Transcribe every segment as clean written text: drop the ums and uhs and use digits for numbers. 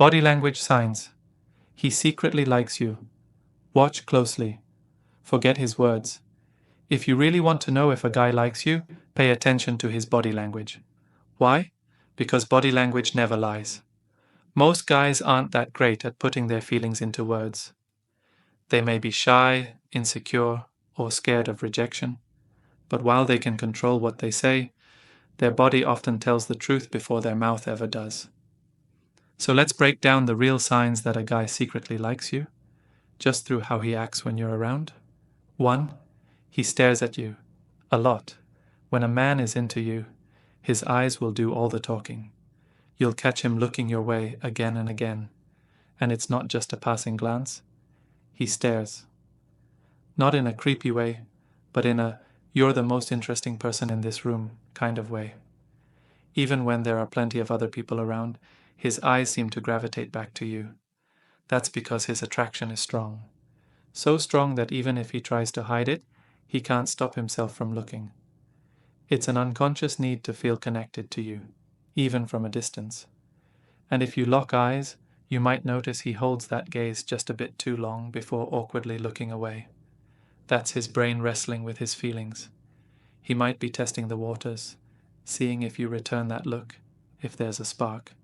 Body language signs. He secretly likes you. Watch closely. Forget his words. If you really want to know if a guy likes you, pay attention to his body language. Why? Because body language never lies. Most guys aren't that great at putting their feelings into words. They may be shy, insecure, or scared of rejection, but while they can control what they say, their body often tells the truth before their mouth ever does. So let's break down the real signs that a guy secretly likes you, just through how he acts when you're around. 1. He stares at you. A lot. When a man is into you, his eyes will do all the talking. You'll catch him looking your way again and again. And it's not just a passing glance. He stares. Not in a creepy way, but in a "you're the most interesting person in this room" kind of way. Even when there are plenty of other people around, his eyes seem to gravitate back to you. That's because his attraction is strong. So strong that even if he tries to hide it, he can't stop himself from looking. It's an unconscious need to feel connected to you, even from a distance. And if you lock eyes, you might notice he holds that gaze just a bit too long before awkwardly looking away. That's his brain wrestling with his feelings. He might be testing the waters, seeing if you return that look, if there's a spark.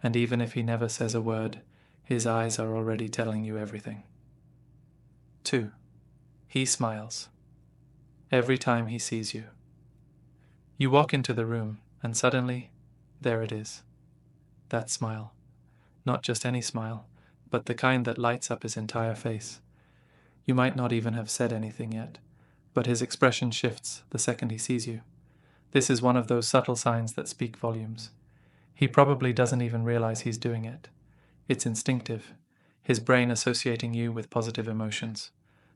And even if he never says a word, his eyes are already telling you everything. 2. He smiles. Every time he sees you. You walk into the room, and suddenly, there it is. That smile. Not just any smile, but the kind that lights up his entire face. You might not even have said anything yet, but his expression shifts the second he sees you. This is one of those subtle signs that speak volumes. He probably doesn't even realize he's doing it. It's instinctive, his brain associating you with positive emotions,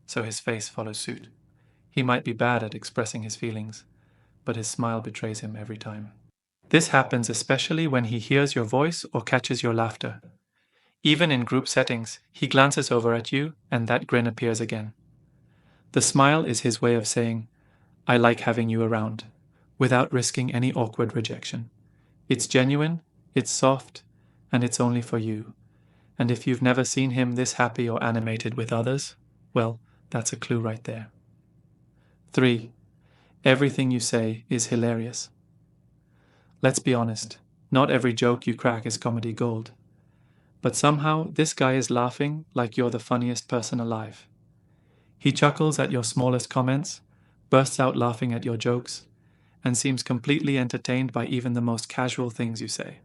so his face follows suit. He might be bad at expressing his feelings, but his smile betrays him every time. This happens especially when he hears your voice or catches your laughter. Even in group settings, he glances over at you and that grin appears again. The smile is his way of saying, "I like having you around," without risking any awkward rejection. It's genuine, it's soft, and it's only for you. And if you've never seen him this happy or animated with others, well, that's a clue right there. 3. Everything you say is hilarious. Let's be honest, not every joke you crack is comedy gold. But somehow this guy is laughing like you're the funniest person alive. He chuckles at your smallest comments, bursts out laughing at your jokes, and seems completely entertained by even the most casual things you say.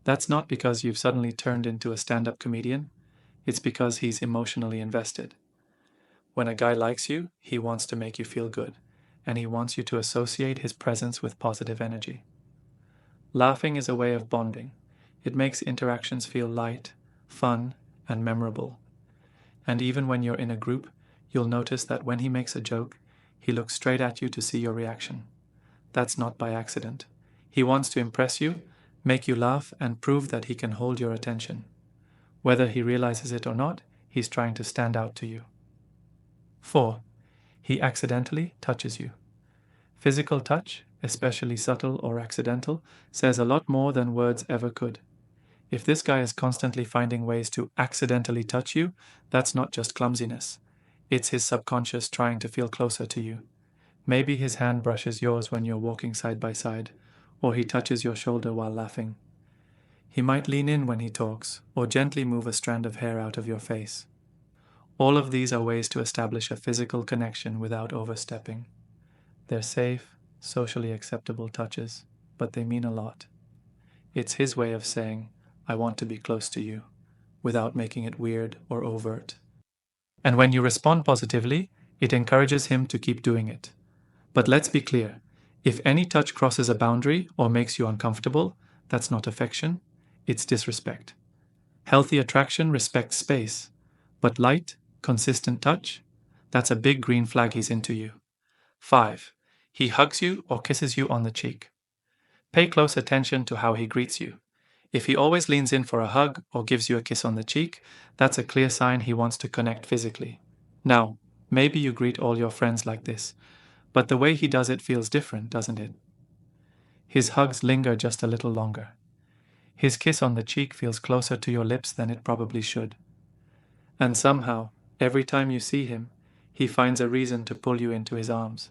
That's not because you've suddenly turned into a stand-up comedian, it's because he's emotionally invested. When a guy likes you, he wants to make you feel good, and he wants you to associate his presence with positive energy. Laughing is a way of bonding. It makes interactions feel light, fun, and memorable. And even when you're in a group, you'll notice that when he makes a joke, he looks straight at you to see your reaction. That's not by accident. He wants to impress you, make you laugh, and prove that he can hold your attention. Whether he realizes it or not, he's trying to stand out to you. 4. He accidentally touches you. Physical touch, especially subtle or accidental, says a lot more than words ever could. If this guy is constantly finding ways to accidentally touch you, that's not just clumsiness. It's his subconscious trying to feel closer to you. Maybe his hand brushes yours when you're walking side by side, or he touches your shoulder while laughing. He might lean in when he talks, or gently move a strand of hair out of your face. All of these are ways to establish a physical connection without overstepping. They're safe, socially acceptable touches, but they mean a lot. It's his way of saying, "I want to be close to you," without making it weird or overt. And when you respond positively, it encourages him to keep doing it. But let's be clear, if any touch crosses a boundary or makes you uncomfortable, that's not affection, it's disrespect. Healthy attraction respects space, but light, consistent touch, that's a big green flag he's into you. 5. He hugs you or kisses you on the cheek. Pay close attention to how he greets you. If he always leans in for a hug or gives you a kiss on the cheek, that's a clear sign he wants to connect physically. Now, maybe you greet all your friends like this, but the way he does it feels different, doesn't it? His hugs linger just a little longer. His kiss on the cheek feels closer to your lips than it probably should. And somehow, every time you see him, he finds a reason to pull you into his arms.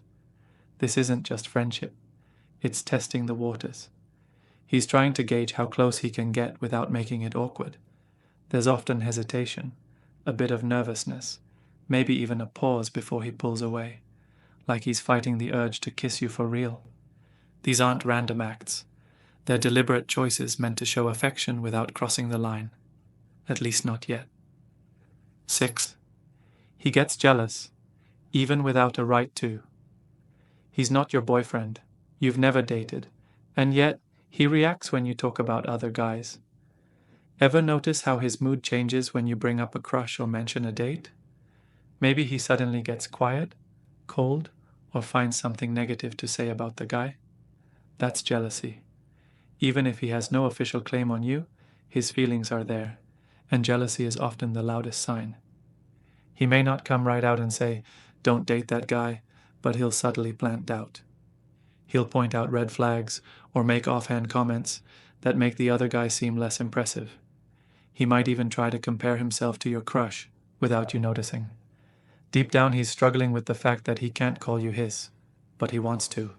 This isn't just friendship, it's testing the waters. He's trying to gauge how close he can get without making it awkward. There's often hesitation, a bit of nervousness, maybe even a pause before he pulls away, like he's fighting the urge to kiss you for real. These aren't random acts. They're deliberate choices meant to show affection without crossing the line. At least not yet. 6. He gets jealous, even without a right to. He's not your boyfriend. You've never dated. And yet, he reacts when you talk about other guys. Ever notice how his mood changes when you bring up a crush or mention a date? Maybe he suddenly gets quiet, cold, or finds something negative to say about the guy. That's jealousy. Even if he has no official claim on you, his feelings are there, and jealousy is often the loudest sign. He may not come right out and say, "Don't date that guy," but he'll subtly plant doubt. He'll point out red flags or make offhand comments that make the other guy seem less impressive. He might even try to compare himself to your crush without you noticing. Deep down, he's struggling with the fact that he can't call you his, but he wants to.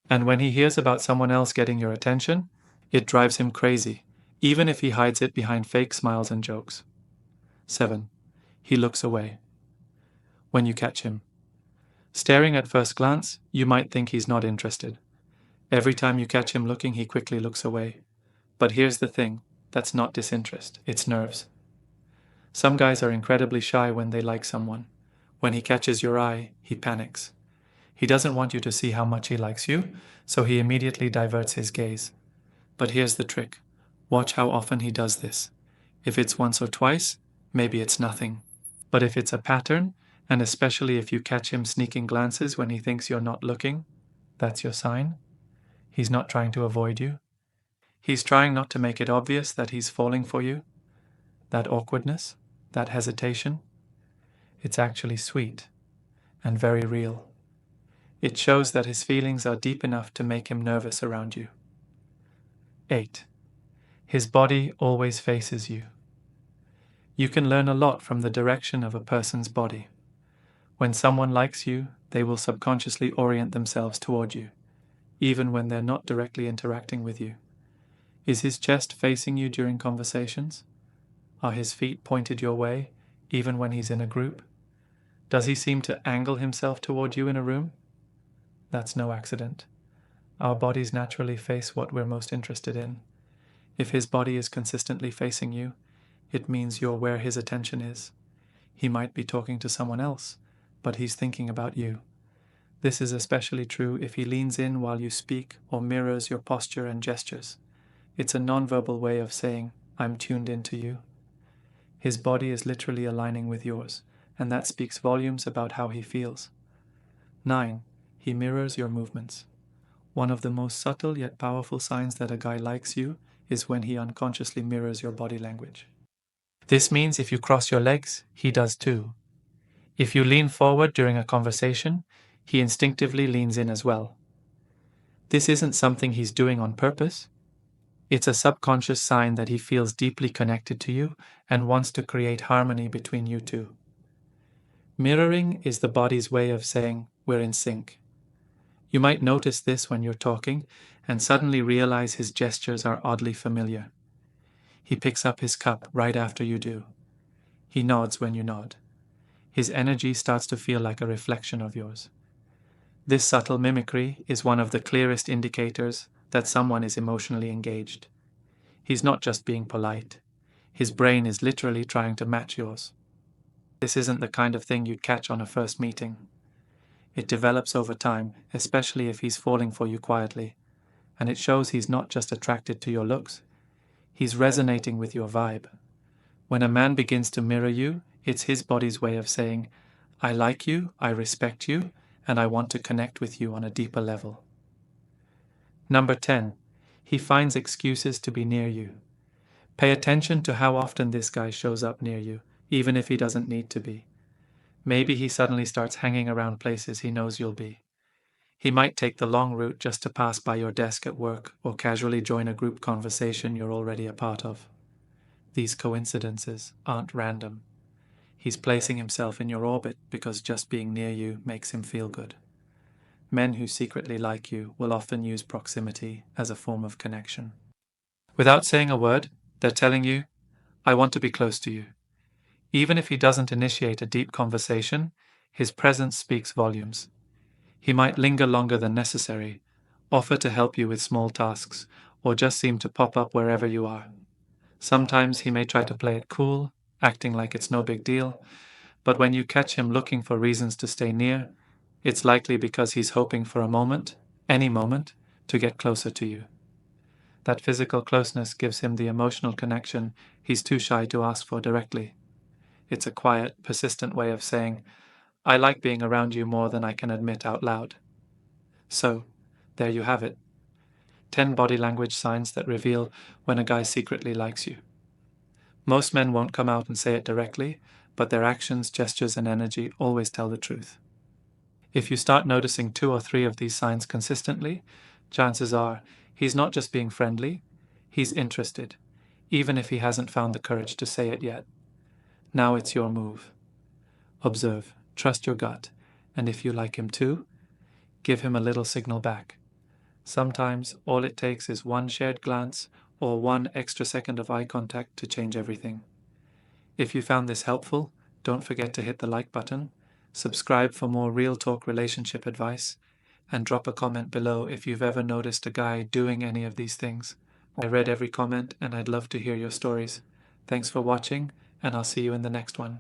And when he hears about someone else getting your attention, it drives him crazy, even if he hides it behind fake smiles and jokes. 7. He looks away. When you catch him. Staring at first glance, you might think he's not interested. Every time you catch him looking, he quickly looks away. But here's the thing, that's not disinterest, it's nerves. Some guys are incredibly shy when they like someone. When he catches your eye, he panics. He doesn't want you to see how much he likes you, so he immediately diverts his gaze. But here's the trick. Watch how often he does this. If it's once or twice, maybe it's nothing. But if it's a pattern, and especially if you catch him sneaking glances when he thinks you're not looking, that's your sign. He's not trying to avoid you. He's trying not to make it obvious that he's falling for you. That awkwardness, that hesitation, it's actually sweet and very real. It shows that his feelings are deep enough to make him nervous around you. 8. His body always faces you. You can learn a lot from the direction of a person's body. When someone likes you, they will subconsciously orient themselves toward you, even when they're not directly interacting with you. Is his chest facing you during conversations? Are his feet pointed your way, even when he's in a group? Does he seem to angle himself toward you in a room? That's no accident. Our bodies naturally face what we're most interested in. If his body is consistently facing you, it means you're where his attention is. He might be talking to someone else, but he's thinking about you. This is especially true if he leans in while you speak or mirrors your posture and gestures. It's a nonverbal way of saying, "I'm tuned into you." His body is literally aligning with yours, and that speaks volumes about how he feels. 9. He mirrors your movements. One of the most subtle yet powerful signs that a guy likes you is when he unconsciously mirrors your body language. This means if you cross your legs, he does too. If you lean forward during a conversation, he instinctively leans in as well. This isn't something he's doing on purpose. It's a subconscious sign that he feels deeply connected to you and wants to create harmony between you two. Mirroring is the body's way of saying, "We're in sync." You might notice this when you're talking and suddenly realize his gestures are oddly familiar. He picks up his cup right after you do. He nods when you nod. His energy starts to feel like a reflection of yours. This subtle mimicry is one of the clearest indicators that someone is emotionally engaged. He's not just being polite. His brain is literally trying to match yours. This isn't the kind of thing you'd catch on a first meeting. It develops over time, especially if he's falling for you quietly, and it shows he's not just attracted to your looks, he's resonating with your vibe. When a man begins to mirror you, it's his body's way of saying, "I like you, I respect you, and I want to connect with you on a deeper level." Number 10. He finds excuses to be near you. Pay attention to how often this guy shows up near you, even if he doesn't need to be. Maybe he suddenly starts hanging around places he knows you'll be. He might take the long route just to pass by your desk at work or casually join a group conversation you're already a part of. These coincidences aren't random. He's placing himself in your orbit because just being near you makes him feel good. Men who secretly like you will often use proximity as a form of connection. Without saying a word, they're telling you, I want to be close to you. Even if he doesn't initiate a deep conversation, his presence speaks volumes. He might linger longer than necessary, offer to help you with small tasks, or just seem to pop up wherever you are. Sometimes he may try to play it cool, acting like it's no big deal, but when you catch him looking for reasons to stay near, it's likely because he's hoping for a moment, any moment, to get closer to you. That physical closeness gives him the emotional connection he's too shy to ask for directly. It's a quiet, persistent way of saying, I like being around you more than I can admit out loud. So, there you have it. 10 body language signs that reveal when a guy secretly likes you. Most men won't come out and say it directly, but their actions, gestures, and energy always tell the truth. If you start noticing 2 or 3 of these signs consistently, chances are he's not just being friendly, he's interested, even if he hasn't found the courage to say it yet. Now it's your move. Observe, trust your gut, and if you like him too, give him a little signal back. Sometimes all it takes is one shared glance or one extra second of eye contact to change everything. If you found this helpful, don't forget to hit the like button, subscribe for more real talk relationship advice, and drop a comment below if you've ever noticed a guy doing any of these things. I read every comment and I'd love to hear your stories. Thanks for watching, and I'll see you in the next one.